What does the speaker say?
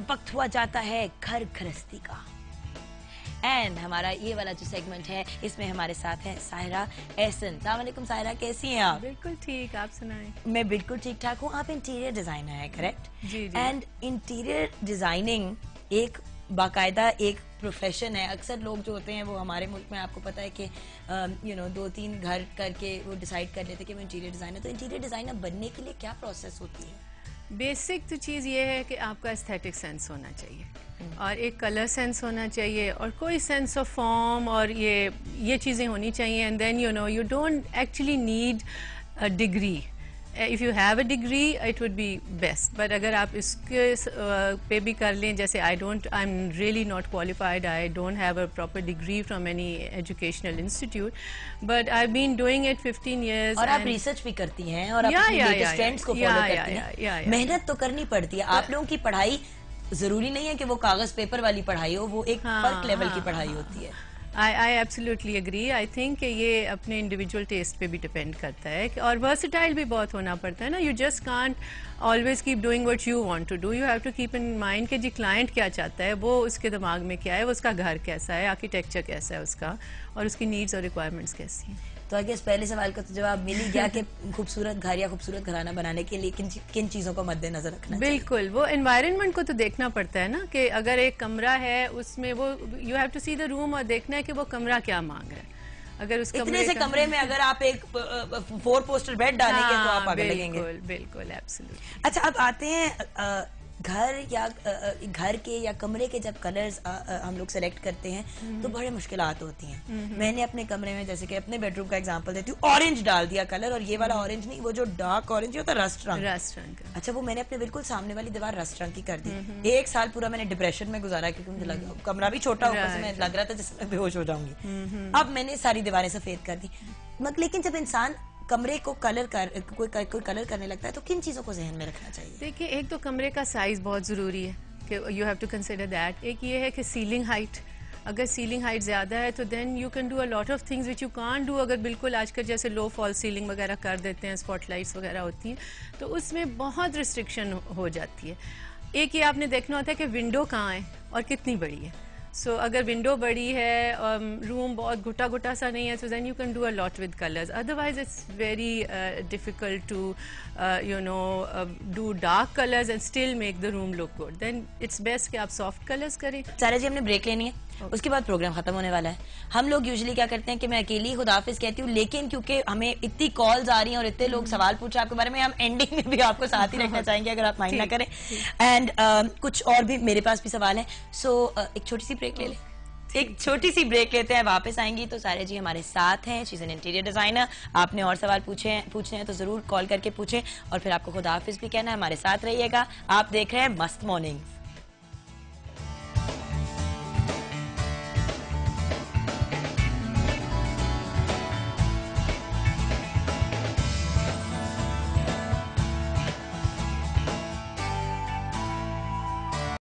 वक्त हुआ जाता है घर गृहस्थी का। एंड हमारा ये वाला जो सेगमेंट है इसमें हमारे साथ हैं साहिरा एहसन। अस्सलाम वालेकुम साहिरा, कैसी हैं आप? बिल्कुल ठीक, आप सुनाएं। मैं बिल्कुल ठीक ठाक हूँ। आप इंटीरियर डिजाइनर हैं, करेक्ट? जी जी। एंड इंटीरियर डिजाइनिंग एक बाकायदा एक प्रोफेशन है। अक्सर लोग जो होते हैं वो हमारे मुल्क में, आपको पता है कि 2-3 घर करके वो डिसाइड कर लेते हैं कि वो इंटीरियर डिजाइनर। तो इंटीरियर डिजाइनर बनने के लिए क्या प्रोसेस होती है? बेसिक तो चीज़ ये है कि आपका एस्थेटिक सेंस होना चाहिए और एक कलर सेंस होना चाहिए और कोई सेंस ऑफ फॉर्म और ये चीज़ें होनी चाहिए। And then you don't actually need a degree. If you have a degree it would be best, but अगर आप इसके पे भी कर लें, जैसे I am really not qualified, I don't have a proper degree from any educational institute, but I been doing it 15 years। और आप रिसर्च भी करती हैं और लेटेस्ट ट्रेंड्स को फॉलो करती हैं। मेहनत तो करनी पड़ती है। आप लोगों की पढ़ाई जरूरी नहीं है कि वो कागज पेपर वाली पढ़ाई हो, वो एक फर्क लेवल की पढ़ाई होती है। I absolutely agree. I think कि ये अपने इंडिविजुअल टेस्ट पे भी डिपेंड करता है और वर्सेटाइल भी बहुत होना पड़ता है ना। You just can't always keep doing what you want to do. You have to keep in mind कि जी क्लाइंट क्या चाहता है, वो उसके दिमाग में क्या है, वो उसका घर कैसा है, आर्किटेक्चर कैसा है उसका, और उसकी नीड्स और रिक्वायरमेंट्स कैसी हैं। तो आई गेस पहले सवाल का तो जवाब मिल ही गया कि खूबसूरत घर या खूबसूरत घराना बनाने के लिए किन चीजों को मद्देनजर रखना चाहिए? बिल्कुल, वो एनवायरनमेंट को तो देखना पड़ता है ना कि अगर एक कमरा है उसमें वो you have to see the room और देखना है कि वो कमरा क्या मांग रहा है। अगर उस इतने से कमरे में अगर आप एक 4 पोस्टर बेड डालेंगे तो आप आगे लगेंगे। बिल्कुल एब्सोल्युटली। अच्छा, अब आते हैं घर के या कमरे के जब कलर्स हम लोग सेलेक्ट करते हैं तो बड़े मुश्किलात होती हैं। मैंने अपने कमरे में, जैसे कि अपने बेडरूम का एग्जांपल देती हूँ, ऑरेंज डाल दिया कलर, और ये वाला ऑरेंज नहीं, वो जो डार्क ऑरेंज होता है रस्ट रंग का। अच्छा, वो मैंने अपने बिल्कुल सामने वाली दीवार रस्ट रंग की कर दी। 1 साल पूरा मैंने डिप्रेशन में गुजारा क्योंकि मुझे लगा कमरा भी छोटा, ऊपर से मैं लग रहा था जैसे मैं बेहोश हो जाऊंगी। अब मैंने सारी दीवारें सफेद कर दी। लेकिन जब इंसान कमरे को कोई कलर करने लगता है तो किन चीजों को ज़हन में रखना चाहिए? देखिए, एक तो कमरे का साइज बहुत जरूरी है कि you have to consider that. एक ये है कि सीलिंग हाइट, अगर सीलिंग हाइट ज़्यादा है तो then you can do a lot of things which you can't do अगर बिल्कुल आजकल जैसे लो फॉल सीलिंग वगैरह कर देते हैं, स्पॉटलाइट्स वगैरह होती हैं, तो उसमें बहुत रिस्ट्रिक्शन हो जाती है। एक ये आपने देखना होता है कि विंडो कहाँ है और कितनी बड़ी है। सो अगर विंडो बड़ी है, रूम बहुत घुटा घुटा सा नहीं है, so then you can do a lot with colours. Otherwise it's very difficult to do dark colours and still make the room look good. Then it's best कि आप सॉफ्ट कलर्स करें। सारा जी, हमने ब्रेक लेनी है, उसके बाद प्रोग्राम खत्म होने वाला है। हम लोग यूजुअली क्या करते हैं कि मैं अकेली खुदाफिज कहती हूँ, लेकिन क्योंकि हमें इतनी कॉल्स आ रही हैं और इतने लोग सवाल पूछ रहे हैं आपके बारे में, हम एंडिंग में भी आपको साथ ही रखना चाहेंगे अगर आप माइंड ना करें। एंड कुछ और भी मेरे पास भी सवाल है। सो एक छोटी सी ब्रेक ले लें। एक छोटी सी ब्रेक लेते हैं, वापस आएंगी तो सारे जी हमारे साथ हैं। She is an interior designer. आपने और सवाल पूछने हैं तो जरूर कॉल करके पूछें और फिर आपको खुदा हाफिज भी कहना है। हमारे साथ रहिएगा। आप देख रहे हैं मस्त मॉर्निंग।